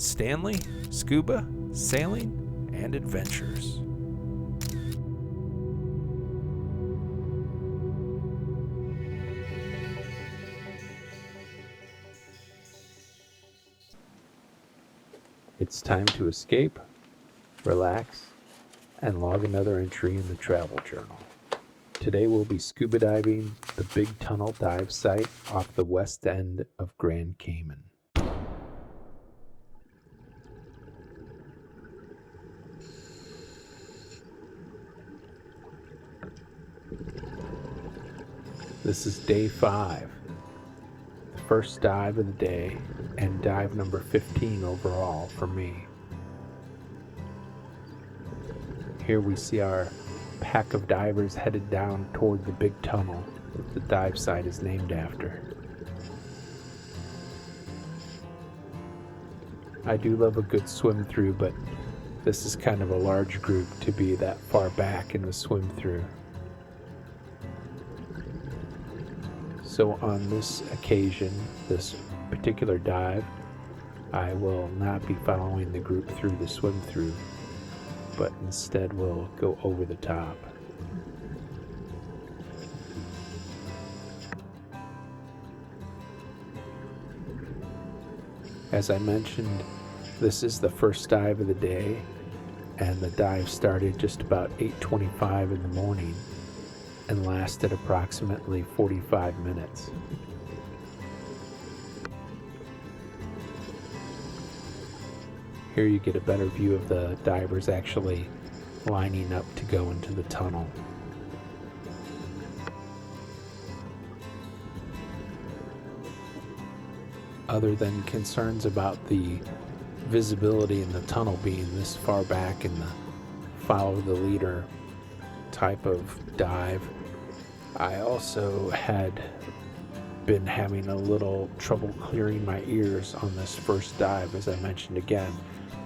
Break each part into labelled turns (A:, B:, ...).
A: Stanley, Scuba, Sailing, and Adventures. It's time to escape, relax, and log another entry in the travel journal. Today we'll be scuba diving the Big Tunnel dive site off the west end of Grand Cayman. This is day 5, the first dive of the day, and dive number 15 overall for me. Here we see our pack of divers headed down toward the big tunnel that the dive site is named after. I do love a good swim through, but this is kind of a large group to be that far back in the swim through. So on this occasion, this particular dive, I will not be following the group through the swim through, but instead will go over the top. As I mentioned, this is the first dive of the day, and the dive started just about 8:25 in the morning and lasted approximately 45 minutes. Here you get a better view of the divers actually lining up to go into the tunnel. Other than concerns about the visibility in the tunnel being this far back in the follow the leader type of dive, I also had been having a little trouble clearing my ears on this first dive. As I mentioned again,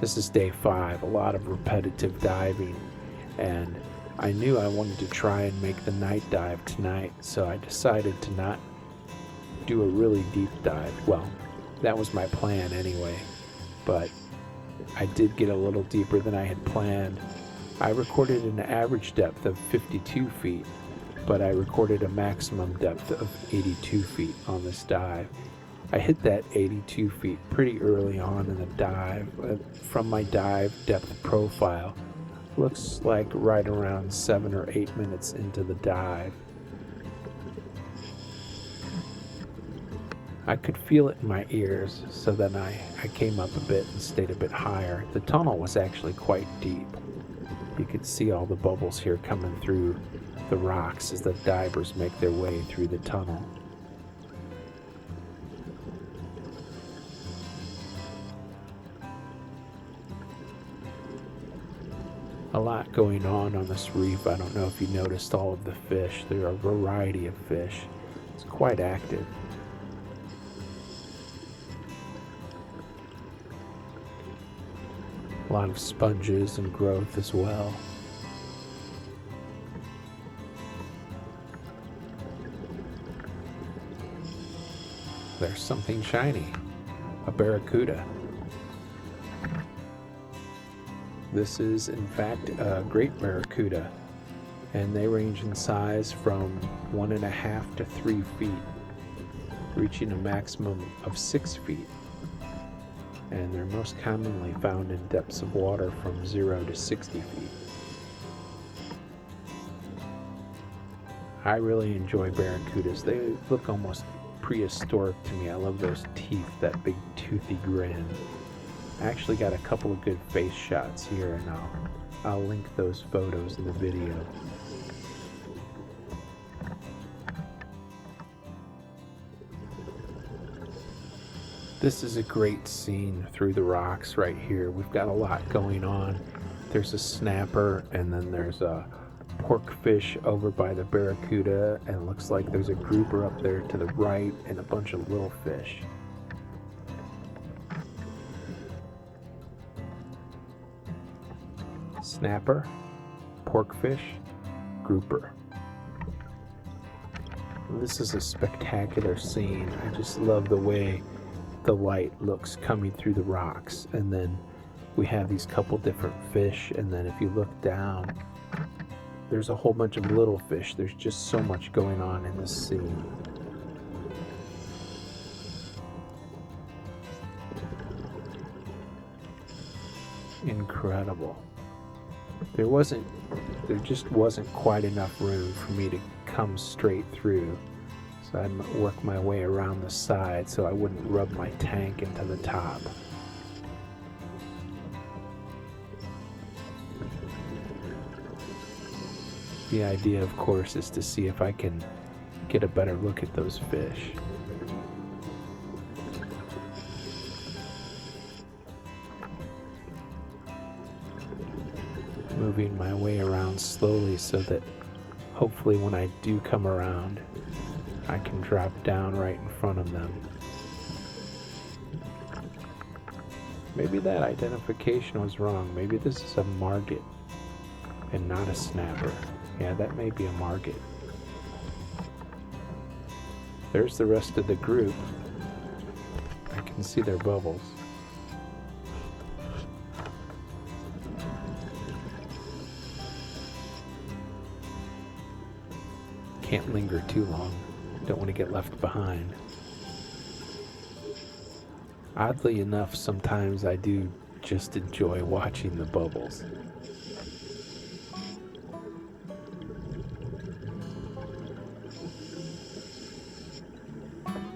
A: this is day 5, a lot of repetitive diving, and I knew I wanted to try and make the night dive tonight, so I decided to not do a really deep dive. Well, that was my plan anyway, but I did get a little deeper than I had planned. I recorded an average depth of 52 feet, but I recorded a maximum depth of 82 feet on this dive. I hit that 82 feet pretty early on in the dive. From my dive depth profile, looks like right around 7 or 8 minutes into the dive. I could feel it in my ears, so then I came up a bit and stayed a bit higher. The tunnel was actually quite deep. You could see all the bubbles here coming through the rocks as the divers make their way through the tunnel. A lot going on this reef. I don't know if you noticed all of the fish. There are a variety of fish. It's quite active. A lot of sponges and growth as well. There's something shiny, a barracuda. This is in fact a great barracuda, and they range in size from 1.5 to 3 feet, reaching a maximum of 6 feet. And they're most commonly found in depths of water from 0 to 60 feet. I really enjoy barracudas. They look almost prehistoric to me. I love those teeth, that big toothy grin. I actually got a couple of good face shots here, and I'll link those photos in the video. This is a great scene through the rocks right here. We've got a lot going on. There's a snapper, and then there's a porkfish over by the barracuda, and it looks like there's a grouper up there to the right and a bunch of little fish. Snapper, porkfish, grouper. This is a spectacular scene. I just love the way the light looks coming through the rocks, and then we have these couple different fish, and then if you look down, there's a whole bunch of little fish. There's just so much going on in this scene. Incredible. There just wasn't quite enough room for me to come straight through, so I'd work my way around the side so I wouldn't rub my tank into the top. The idea, of course, is to see if I can get a better look at those fish. Moving my way around slowly so that hopefully when I do come around, I can drop down right in front of them. Maybe that identification was wrong. Maybe this is a margit and not a snapper. Yeah, that may be a margit. There's the rest of the group. I can see their bubbles. Can't linger too long. Don't want to get left behind. Oddly enough, sometimes I do just enjoy watching the bubbles.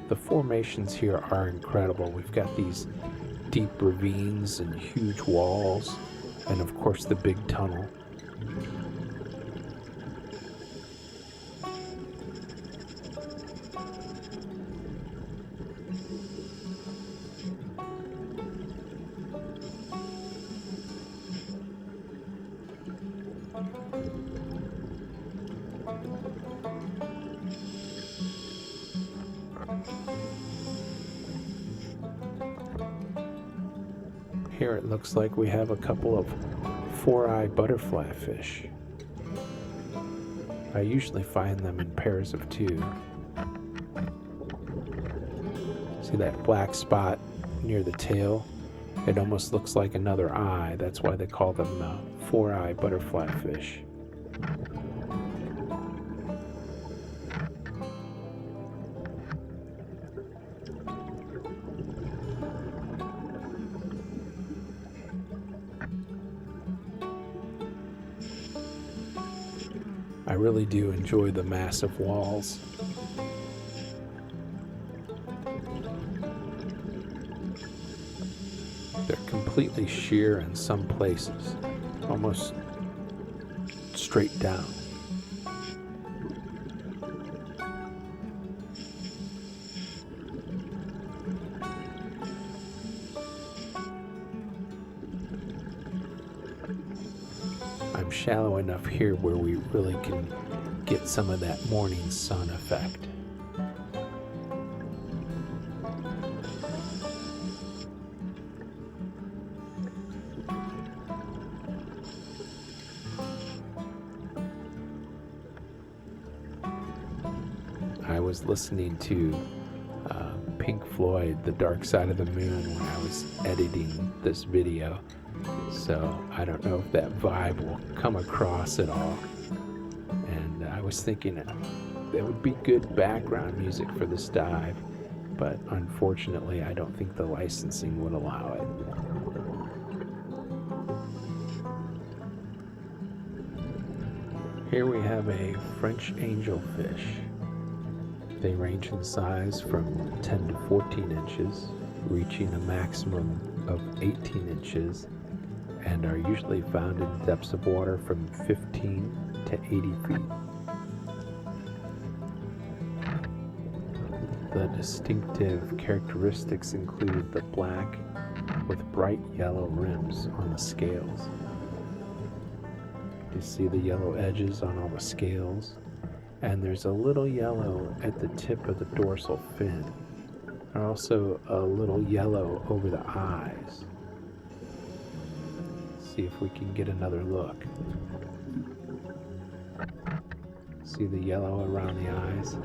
A: The formations here are incredible. We've got these deep ravines and huge walls, and of course the big tunnel. Here it looks like we have a couple of four-eye butterfly fish. I usually find them in pairs of two. See that black spot near the tail? It almost looks like another eye. That's why they call them four-eye butterfly fish. I really do enjoy the massive walls. They're completely sheer in some places, almost straight down. I'm shallow enough here where we really can get some of that morning sun effect. I was listening to Pink Floyd, The Dark Side of the Moon, when I was editing this video. So I don't know if that vibe will come across at all. And I was thinking that would be good background music for this dive, but unfortunately I don't think the licensing would allow it. Here we have a French angelfish. They range in size from 10 to 14 inches, reaching a maximum of 18 inches, and are usually found in depths of water from 15 to 80 feet. The distinctive characteristics include the black with bright yellow rims on the scales. You see the yellow edges on all the scales, and there's a little yellow at the tip of the dorsal fin. There's also a little yellow over the eyes. See if we can get another look. See the yellow around the eyes?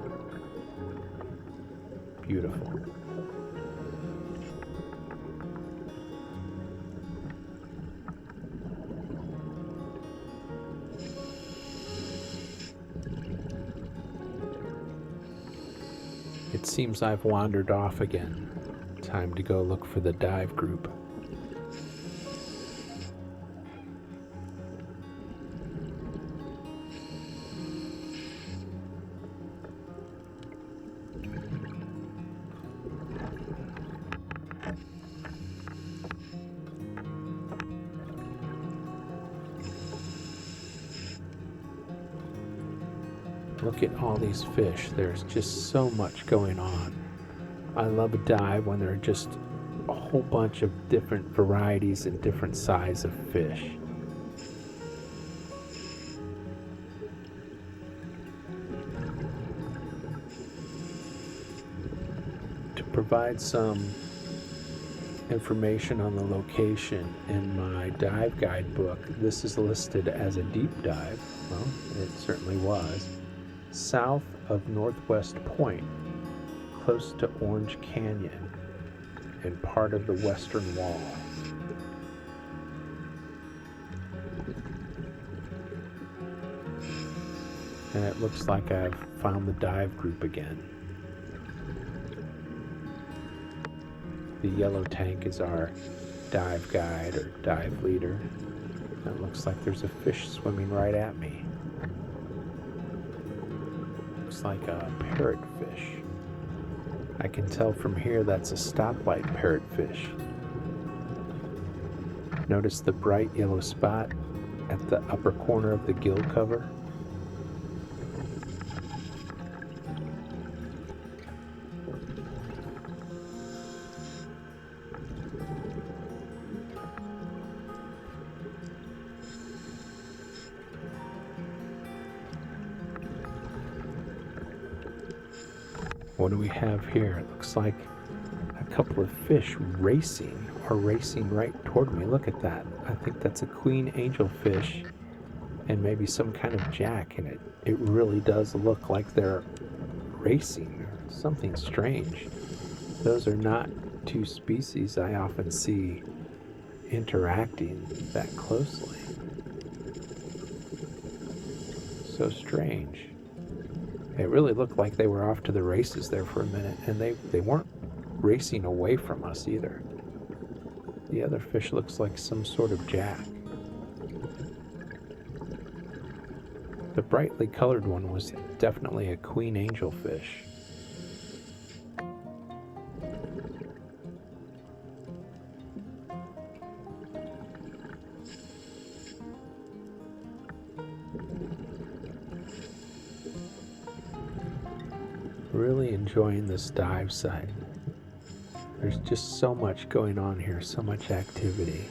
A: Beautiful. seems I've wandered off again. Time to go look for the dive group. Look at all these fish. There's just so much going on. I love a dive when there are just a whole bunch of different varieties and different sizes of fish. To provide some information on the location in my dive guidebook, this is listed as a deep dive. Well, it certainly was. South of Northwest Point, close to Orange Canyon, and part of the Western Wall. And it looks like I've found the dive group again. The yellow tank is our dive guide or dive leader. It looks like there's a fish swimming right at me. Looks like a parrotfish. I can tell from here that's a stoplight parrotfish. Notice the bright yellow spot at the upper corner of the gill cover. What do we have here? It looks like a couple of fish racing right toward me. Look at that. I think that's a queen angelfish and maybe some kind of jack in it. It really does look like they're racing. Something strange. Those are not two species I often see interacting that closely. So strange. It really looked like they were off to the races there for a minute, and they weren't racing away from us either. The other fish looks like some sort of jack. The brightly colored one was definitely a queen angelfish. Really enjoying this dive site. There's just so much going on here, so much activity.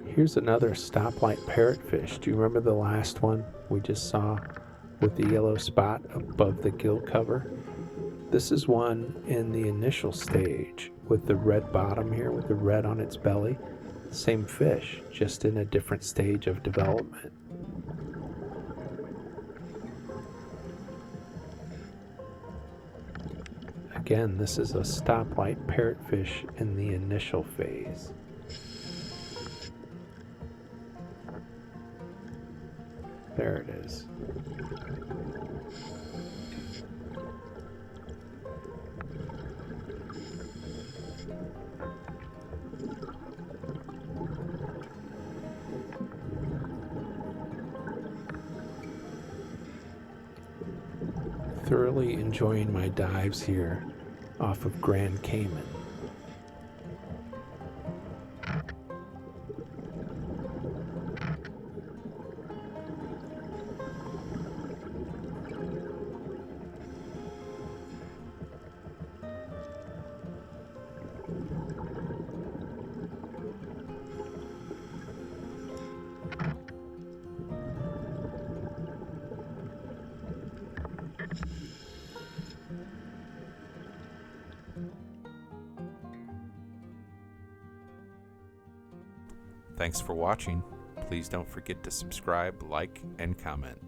A: Here's another stoplight parrotfish. Do you remember the last one we just saw with the yellow spot above the gill cover? This is one in the initial stage with the red bottom here, with the red on its belly. Same fish, just in a different stage of development. Again, this is a stoplight parrotfish in the initial phase. There it is. Thoroughly enjoying my dives here off of Grand Cayman. Thanks for watching. Please don't forget to subscribe, like, and comment.